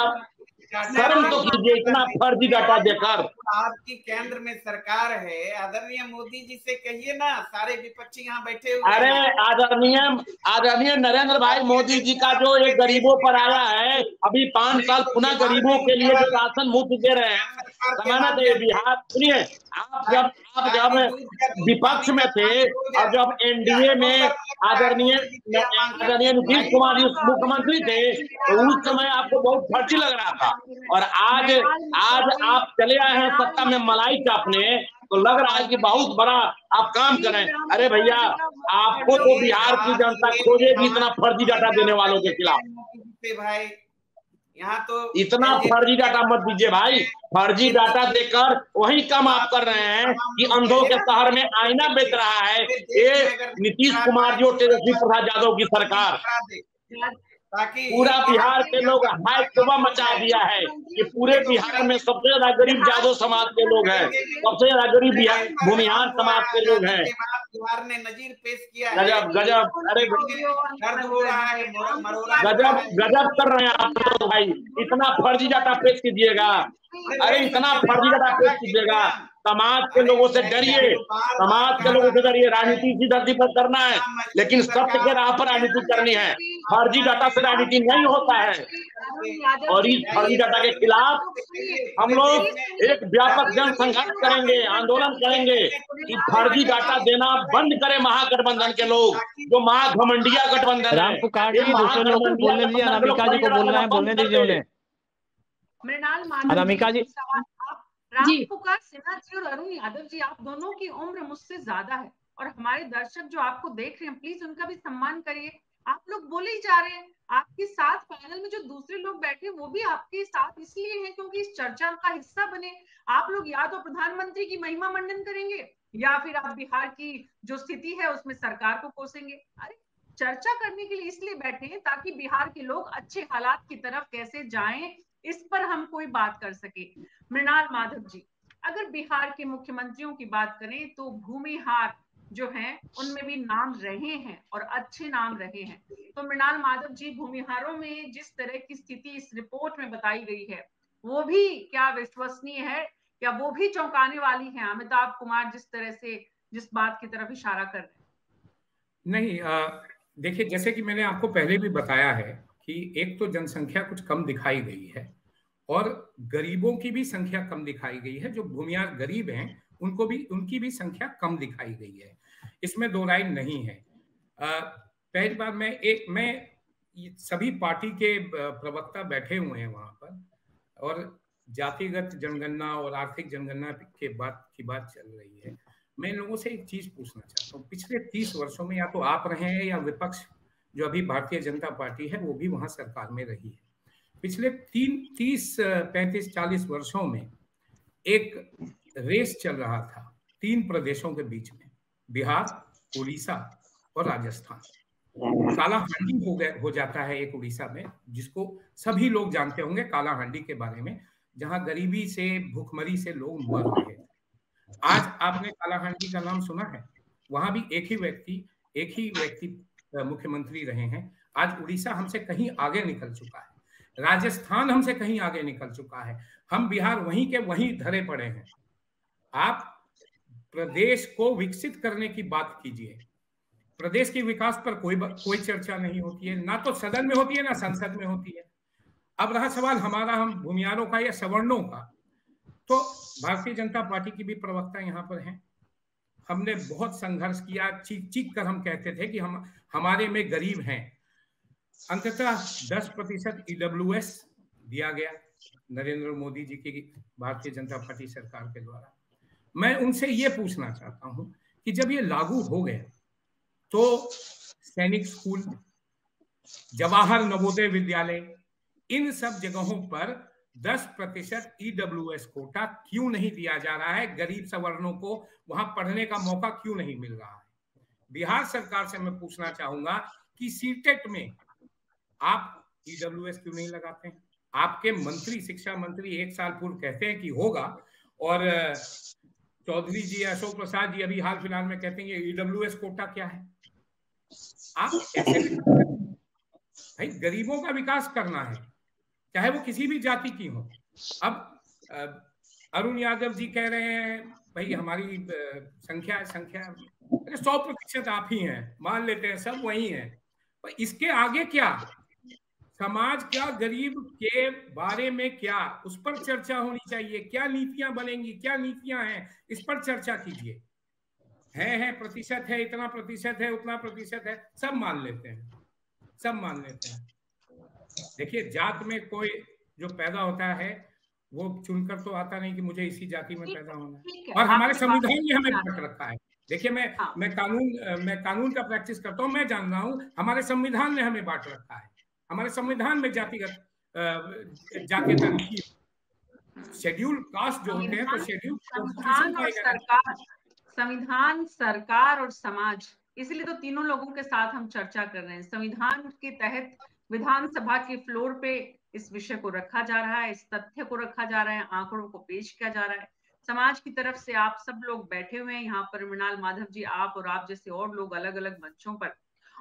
शर्म तो कीजिए, इतना फर्जी डाटा देकर। आपकी केंद्र में सरकार है, आदरणीय मोदी जी से कहिए ना, सारे विपक्षी यहाँ बैठे हुए। अरे आदरणीय नरेंद्र भाई मोदी जी का जो एक गरीबों पर आया है, अभी 5 साल पुनः गरीबों के लिए जो राशन मुफ्त दे रहे हैं, समझना चाहिए। बिहार, सुनिए, आप जब विपक्ष में थे और जब NDA में आदरणीय नीतीश कुमार मुख्यमंत्री थे, तो उस समय आपको बहुत फर्जी लग रहा था। और आज आप चले आए हैं सत्ता में मलाई चापने, तो लग रहा है कि बहुत बड़ा आप काम करें। अरे भैया, आपको तो बिहार की जनता खोजेगी इतना फर्जी डाटा देने वालों के खिलाफ। भाई यहाँ तो इतना फर्जी डाटा मत दीजिए भाई। फर्जी डाटा देकर वही काम आप कर रहे हैं कि अंधों के शहर में आईना बेच रहा है ये नीतीश कुमार जो तेजस्वी प्रसाद यादव की सरकार। ताकि पूरा बिहार के लोग हाय तौबा मचा दिया है कि पूरे बिहार में सबसे ज्यादा गरीब जादव समाज के लोग हैं, सबसे ज्यादा गरीब भूमिहार समाज के लोग हैं। बिहार ने नजीर पेश किया है। गजब गजब, अरे दर्द हो रहा है, मरोड़ा गजब गजब कर रहे हैं आप लोग भाई। इतना फर्जी डाटा पेश कीजिएगा, अरे इतना फर्जी डाटा पेश कीजिएगा। समाज के लोगों से डरिए, समाज के लोगों से डरिए। राजनीति इसी धरती पर करना है, लेकिन सत्य के राह पर राजनीति करनी है। फर्जी डाटा से राजनीति नहीं होता है। और इस फर्जी डाटा के खिलाफ हम लोग एक व्यापक जन संघर्ष करेंगे, आंदोलन करेंगे कि फर्जी डाटा देना बंद करे महागठबंधन के लोग, जो महाघमंडिया गठबंधन है। राम पुकार जी, दूसरे लोग को बोलने दीजिए। अनामिका जी को बोल रहे हैं, बोलने दीजिए उन्हें। अनामिका जी, राम पुकार सिन्हा जी और अरुण यादव जी, आप दोनों की उम्र मुझसे ज्यादा है और हमारे दर्शक जो आपको देख रहे हैं, प्लीज उनका भी सम्मान करिए। आप लोग बोले ही जा रहे हैं। आपके साथ पैनल में जो दूसरे लोग बैठे वो भी आपके साथ इसलिए हैं क्योंकि इस चर्चा का हिस्सा बने। आप लोग या तो प्रधानमंत्री की महिमा मंडन करेंगे या फिर आप बिहार की जो स्थिति है उसमें सरकार को कोसेंगे। अरे चर्चा करने के लिए इसलिए बैठे हैं ताकि बिहार के लोग अच्छे हालात की तरफ कैसे जाएं, इस पर हम कोई बात कर सके। मृणाल माधव जी, अगर बिहार के मुख्यमंत्रियों की बात करें तो भूमिहार जो हैं उनमें भी नाम रहे हैं और अच्छे नाम रहे हैं। तो मृणाल माधव जी, भूमिहारों में जिस तरह की स्थिति इस रिपोर्ट में बताई गई है वो भी क्या विश्वसनीय है या वो भी चौंकाने वाली है? अमिताभ कुमार जिस तरह से जिस बात की तरफ इशारा कर रहे हैं। नहीं, देखिए, जैसे कि मैंने आपको पहले भी बताया है कि एक तो जनसंख्या कुछ कम दिखाई गई है और गरीबों की भी संख्या कम दिखाई गई है। जो भूमिहार गरीब हैं उनकी भी संख्या कम दिखाई गई है, इसमें दो राय नहीं है। पहली बार मैं सभी पार्टी के प्रवक्ता बैठे हुए हैं वहां पर और जातिगत जनगणना और आर्थिक जनगणना की बात चल रही है। मैं लोगों से एक चीज पूछना चाहता हूँ, पिछले 30 वर्षों में या तो आप रहे हैं या विपक्ष जो अभी भारतीय जनता पार्टी है वो भी वहां सरकार में रही है। पिछले 30, 35, 40 वर्षों में एक रेस चल रहा था 3 प्रदेशों के बीच में, बिहार, उड़ीसा और राजस्थान। कालाहांडी हो जाता है एक उड़ीसा में, जिसको सभी लोग जानते होंगे कालाहांडी के बारे में, जहां गरीबी से, भूखमरी से लोग मर रहे थे। आज आपने कालाहांडी का नाम सुना है? वहां भी एक ही व्यक्ति मुख्यमंत्री रहे हैं। आज उड़ीसा हमसे कहीं आगे निकल चुका है, राजस्थान हमसे कहीं आगे निकल चुका है, हम बिहार वहीं के वहीं धरे पड़े हैं। आप प्रदेश को विकसित करने की बात कीजिए, प्रदेश के विकास पर कोई चर्चा नहीं होती है, ना तो सदन में होती है ना संसद में होती है। अब रहा सवाल हम भूमिहारों का या सवर्णों का, तो भारतीय जनता पार्टी की भी प्रवक्ता यहाँ पर हैं। हमने बहुत संघर्ष किया, चीख कर हम कहते थे कि हमारे में गरीब हैं। अंततः 10% EWS दिया गया नरेंद्र मोदी जी की भारतीय जनता पार्टी सरकार के द्वारा। मैं उनसे ये पूछना चाहता हूं कि जब ये लागू हो गया तो सैनिक स्कूल, जवाहर नवोदय विद्यालय, इन सब जगहों पर 10% EWS कोटा क्यों नहीं दिया जा रहा है? गरीब सवर्णों को वहां पढ़ने का मौका क्यों नहीं मिल रहा है? बिहार सरकार से मैं पूछना चाहूंगा कि सीटेट में आप EWS क्यों नहीं लगाते हैं? आपके मंत्री, शिक्षा मंत्री 1 साल पूर्व कहते हैं कि होगा, और चौधरी जी, अशोक प्रसाद जी अभी हाल फिलहाल में कहते हैं EWS कोटा क्या है? आप ऐसे भाई गरीबों का विकास करना है, चाहे वो किसी भी जाति की हो। अब अरुण यादव जी कह रहे हैं भाई हमारी संख्या 100% आप ही हैं, मान लेते हैं सब वही हैं, पर इसके आगे क्या? समाज क्या, गरीब के बारे में क्या, उस पर चर्चा होनी चाहिए। क्या नीतियां बनेंगी, क्या नीतियां हैं, इस पर चर्चा कीजिए। है प्रतिशत है, इतना प्रतिशत है, उतना प्रतिशत है, सब मान लेते हैं, सब मान लेते हैं। देखिए, जात में कोई जो पैदा होता है वो चुनकर तो आता नहीं कि मुझे इसी जाति में पैदा होना है। और हमारे संविधान ने हमें बांट रखा है। देखिए, मैं कानून का प्रैक्टिस करता हूँ, मैं जान रहा हूँ हमारे संविधान ने हमें बांट रखा है। हमारे संविधान में जातीयता लिखी, शेड्यूल कास्ट जो होते हैं, तो शेड्यूल संविधान, सरकार और समाज, इसलिए तो तीनों लोगों के साथ हम चर्चा कर रहे हैं। संविधान के तहत विधानसभा के फ्लोर पे इस विषय को रखा जा रहा है, इस तथ्य को रखा जा रहा है, आंकड़ों को पेश किया जा रहा है। समाज की तरफ से आप सब लोग बैठे हुए हैं यहाँ पर, मृणाल माधव जी, आप और आप जैसे और लोग अलग अलग मंचों पर,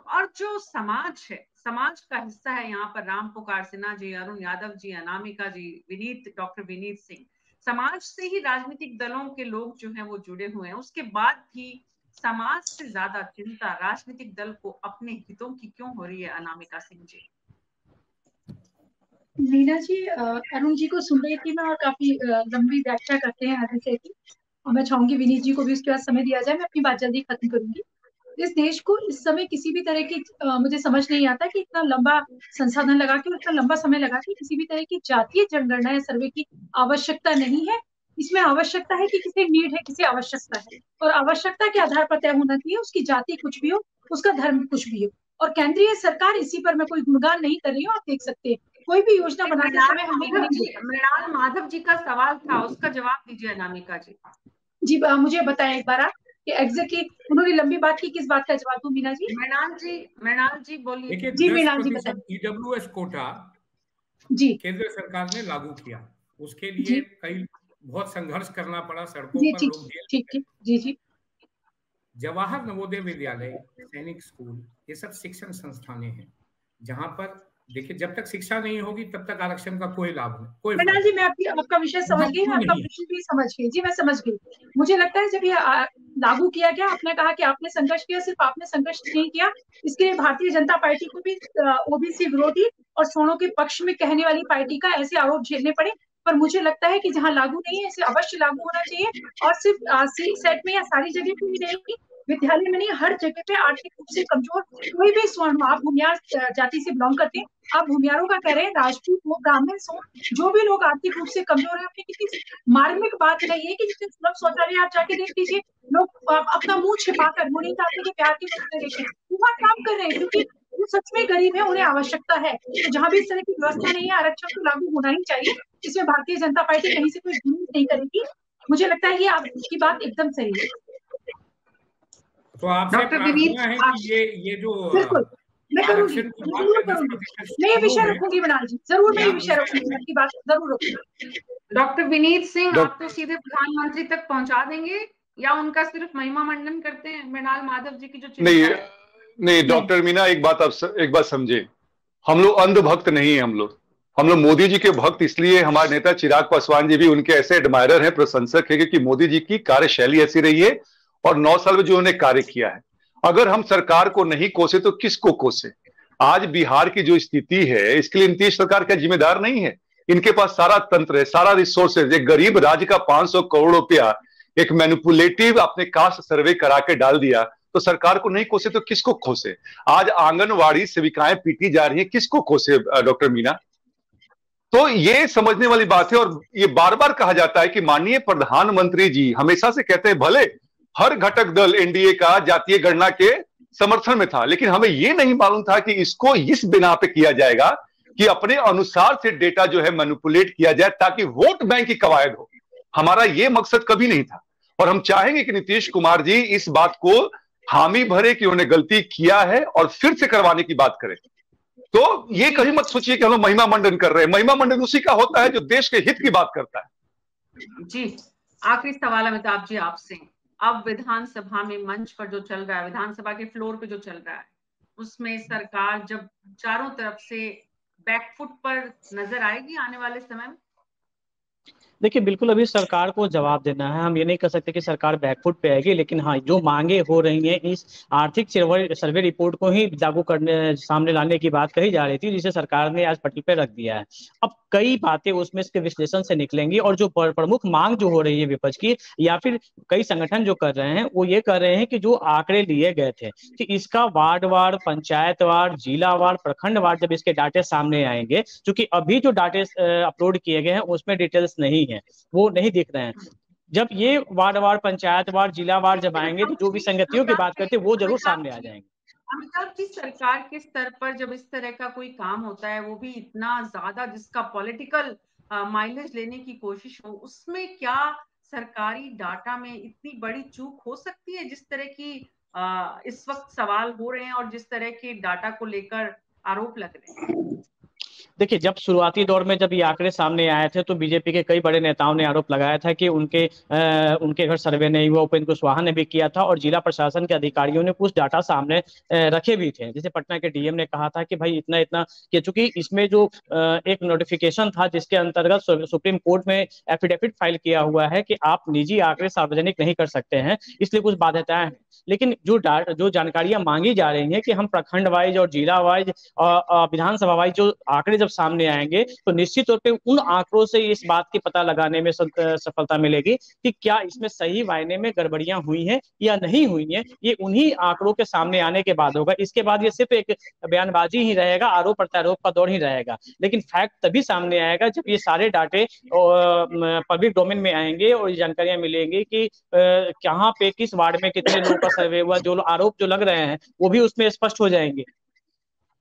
और जो समाज है, समाज का हिस्सा है यहाँ पर राम पुकार सिन्हा जी, अरुण यादव जी, अनामिका जी, विनीत, डॉक्टर विनीत सिंह, समाज से ही राजनीतिक दलों के लोग जो हैं वो जुड़े हुए हैं। उसके बाद भी समाज से ज्यादा चिंता राजनीतिक दल को अपने हितों की क्यों हो रही है, अनामिका सिंह जी? मीना जी, अरुण जी को सुन रही थी मैं, और काफी लंबी व्याख्या करते हैं हर विषय की, और मैं चाहूंगी विनीत जी को भी उसके बाद समय दिया जाए। मैं अपनी बात जल्दी खत्म करूंगी। इस देश को इस समय किसी भी तरह की मुझे समझ नहीं आता कि इतना लंबा संसाधन लगा के, इतना लंबा समय लगा के किसी भी तरह की जातीय जनगणना या सर्वे की आवश्यकता नहीं है। इसमें आवश्यकता है कि किसी नीड है, किसी आवश्यकता है, और आवश्यकता के आधार पर तय होना चाहिए। उसकी जाति कुछ भी हो, उसका धर्म कुछ भी हो। और केंद्रीय सरकार, इसी पर मैं कोई गुणगान नहीं कर रही हूँ, आप देख सकते हैं कोई भी योजना बनाते समय हम मृणाल माधव जी का सवाल था, उसका जवाब दीजिए अनामिका जी। जी मुझे बताएं एक बार आप कि एग्जैक्टली उन्होंने लंबी बात की, किस बात का जवाब दूं मीना जी? मृणाल जी बोलिए। देखिए, जी मृणाल जी 10% बताएं। ईडब्ल्यूएस कोटा जी केंद्र सरकार ने लागू किया। उसके लिए कई बहुत संघर्ष करना पड़ा, सड़कों जी पर ठीक लोग जेल ठीक ठीक जी जी। जवाहर नवोदय विद्यालय, सैनिक स्कूल, ये सब शिक्षण संस्थानें हैं जहां पर देखिए जब तक शिक्षा नहीं होगी तब तक आरक्षण का कोई लाभ नहीं, कोई मृणाल जी, मैं आपका विषय समझ गई, मैं आपका प्रश्न भी समझ गई जी, मैं समझ गई। मुझे लगता है जब ये लागू किया गया, आपने कहा कि आपने संघर्ष किया, सिर्फ आपने संघर्ष नहीं किया, इसके लिए भारतीय जनता पार्टी को भी ओबीसी विरोधी और सवर्णों के पक्ष में कहने वाली पार्टी का ऐसे आरोप झेलने पड़े। पर मुझे लगता है कि जहां लागू नहीं है, इसे अवश्य लागू होना चाहिए, और सिर्फ सेट में या सारी जगह पे ही नहीं, विद्यालय में नहीं, हर जगह पे आर्थिक रूप से कमजोर कोई भी स्वर्ण, आप भूमियार जाति से बिलोंग करते हैं, आप भूमियारों का कह रहे हैं, राजपूत हो, ब्राह्मण हो, जो भी लोग आर्थिक रूप से कमजोर है, अपनी कितनी मार्मिक बात नहीं है कि जितने सुलभ शौचालय आप जाके देख लीजिए, लोग अपना मुंह छिपाकर, वो नहीं चाहते कि प्यार की नजर देखें, वो वहाँ काम कर रहे हैं क्योंकि वो सच में गरीब है, उन्हें आवश्यकता है। तो जहां भी इस तरह की व्यवस्था नहीं है, आरक्षण तो लागू होना ही चाहिए। इसमें भारतीय जनता पार्टी कहीं से कोई गुरेज नहीं करेगी। मुझे लगता है ये आपकी बात एकदम सही है। तो आपसे प्रार्थना है कि ये जो बिल्कुल मैं करूंगी, जरूर करूंगी, मैं ये विषय रखूंगी मृणाल जी, जरूर मैं ये विषय रखूंगी, आपकी बात जरूर रखूंगी। डॉक्टर विनीत सिंह, आप तो सीधे प्रधानमंत्री तक पहुंचा देंगे या उनका सिर्फ महिमा मंडन करते हैं? मृणाल माधव जी की जो चिंता है। नहीं डॉक्टर मीना, एक बात समझे, हम लोग अंधभक्त नहीं है। हम लोग मोदी जी के भक्त इसलिए, हमारे नेता चिराग पासवान जी भी उनके ऐसे एडमायरर हैं, प्रशंसक है, क्योंकि मोदी जी की कार्यशैली ऐसी रही है और 9 साल में जो उन्होंने कार्य किया है। अगर हम सरकार को नहीं कोसे तो किसको कोसे? आज बिहार की जो स्थिति है, इसके लिए नीतीश सरकार का जिम्मेदार नहीं है। इनके पास सारा तंत्र है, सारा रिसोर्सेज। एक गरीब राज्य का 500 करोड़ रुपया एक मैनिपुलेटिव अपने कास्ट सर्वे करा के डाल दिया, तो सरकार को नहीं कोसे तो किसको कोसे? आज आंगनवाड़ी सेविकाएं पीटी जा रही हैं, किसको कोसे डॉक्टर मीना? तो ये समझने वाली बात है। और ये बार बार कहा जाता है कि माननीय प्रधानमंत्री जी हमेशा से कहते हैं, भले हर घटक दल एनडीए का जातीय गणना के समर्थन में था, लेकिन हमें यह नहीं मालूम था कि इसको इस बिना पे किया जाएगा कि अपने अनुसार से डेटा जो है मैनिपुलेट किया जाए ताकि वोट बैंक की कवायद हो। हमारा यह मकसद कभी नहीं था, और हम चाहेंगे कि नीतीश कुमार जी इस बात को हामी भरे कि उन्होंने गलती किया है और फिर से करवाने की बात करें। तो ये कभी मत सोचिए कि हम महिमा मंडन कर रहे हैं। महिमा मंडन उसी का होता है जो देश के हित की बात करता है। जी, आखिरी सवाल अमिताभ जी आपसे, अब विधानसभा में मंच पर जो चल रहा है, विधानसभा के फ्लोर पे जो चल रहा है, उसमें सरकार जब चारों तरफ से बैकफुट पर नजर आएगी आने वाले समय में? देखिए, बिल्कुल अभी सरकार को जवाब देना है। हम ये नहीं कह सकते कि सरकार बैकफुट पे आएगी, लेकिन हाँ, जो मांगे हो रही हैं, इस आर्थिक सर्वे रिपोर्ट को ही लागू करने, सामने लाने की बात कही जा रही थी, जिसे सरकार ने आज पटल पे रख दिया है। अब कई बातें उसमें इसके विश्लेषण से निकलेंगी, और जो प्रमुख मांग जो हो रही है विपक्ष की, या फिर कई संगठन जो कर रहे हैं, वो ये कर रहे हैं कि जो आंकड़े लिए गए थे कि इसका वार्डवार, पंचायतवार, जिलावार, प्रखंडवार जब इसके डाटे सामने आएंगे, क्योंकि अभी जो डाटे अपलोड किए गए हैं उसमें डिटेल्स नहीं है, वो नहीं दिख रहे हैं। जब ये वार्डवार, पंचायतवार, जिलावार जब आएंगे, तो जो भी संगतियों की बात करते हैं वो जरूर सामने आ जाएंगे। अमिताभ जी, सरकार के स्तर पर जब इस तरह का कोई काम होता है, वो भी इतना ज्यादा जिसका पॉलिटिकल माइलेज लेने की कोशिश हो, उसमें क्या सरकारी डाटा में इतनी बड़ी चूक हो सकती है? जिस तरह की इस वक्त सवाल हो रहे हैं और जिस तरह के डाटा को लेकर आरोप लग रहे हैं? देखिए, जब शुरुआती दौर में जब ये आंकड़े सामने आए थे तो बीजेपी के कई बड़े नेताओं ने आरोप लगाया था कि उनके घर सर्वे नहीं हुआ। उपेंद्र कुशवाहा ने भी किया था और जिला प्रशासन के अधिकारियों ने कुछ डाटा सामने रखे भी थे। जैसे पटना के डीएम ने कहा था कि भाई इतना इतना कि चूंकि इसमें जो एक नोटिफिकेशन था जिसके अंतर्गत सुप्रीम कोर्ट में एफिडेविट फाइल किया हुआ है कि आप निजी आंकड़े सार्वजनिक नहीं कर सकते हैं, इसलिए कुछ बाध्यताएं हैं। लेकिन जो जानकारियां मांगी जा रही हैं कि हम प्रखंड वाइज और जिला वाइज और विधानसभा वाइज जो आंकड़े जब सामने आएंगे तो निश्चित तौर पे उन आंकड़ों से इस बात की पता लगाने में सफलता मिलेगी कि क्या इसमें सही मायने में गड़बड़ियां हुई हैं या नहीं हुई हैं। ये उन्हीं आंकड़ों के सामने आने के बाद होगा। इसके बाद ये सिर्फ एक बयानबाजी ही रहेगा, आरोप प्रत्यारोप का दौर ही रहेगा। लेकिन फैक्ट तभी सामने आएगा जब ये सारे डाटे पब्लिक डोमेन में आएंगे और ये जानकारियां मिलेंगी कि कहाँ पे किस वार्ड में कितने लोगों का सर्वे हुआ। जो आरोप जो लग रहे हैं वो भी उसमें स्पष्ट हो जाएंगे।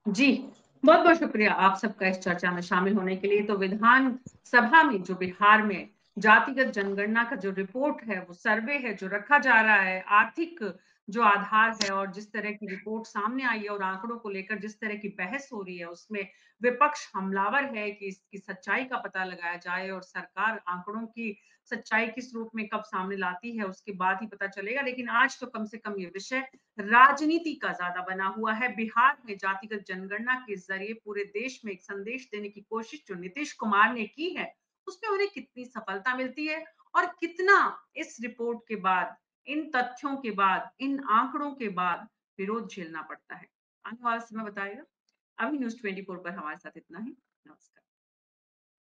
जी, बहुत बहुत शुक्रिया आप सबका इस चर्चा में शामिल होने के लिए। तो विधान सभा में जो बिहार में जातिगत जनगणना का जो रिपोर्ट है, वो सर्वे है जो रखा जा रहा है, आर्थिक जो आधार है और जिस तरह की रिपोर्ट सामने आई है और आंकड़ों को लेकर जिस तरह की बहस हो रही है, उसमें विपक्ष हमलावर है कि इसकी सच्चाई का पता लगाया जाए और सरकार आंकड़ों की सच्चाई किस रूप में कब सामने लाती है उसके बाद ही पता चलेगा। लेकिन आज तो कम से कम ये विषय राजनीति का ज्यादा बना हुआ है। बिहार में जातिगत जनगणना के जरिए पूरे देश में एक संदेश देने की कोशिश जो नीतीश कुमार ने की है, उसमें उन्हें कितनी सफलता मिलती है और कितना इस रिपोर्ट के बाद, इन तथ्यों के बाद, इन आंकड़ों के बाद विरोध झेलना पड़ता है, आने वाला समय बताएगा। अभी न्यूज़ 24 पर हमारे साथ इतना ही। नमस्कार।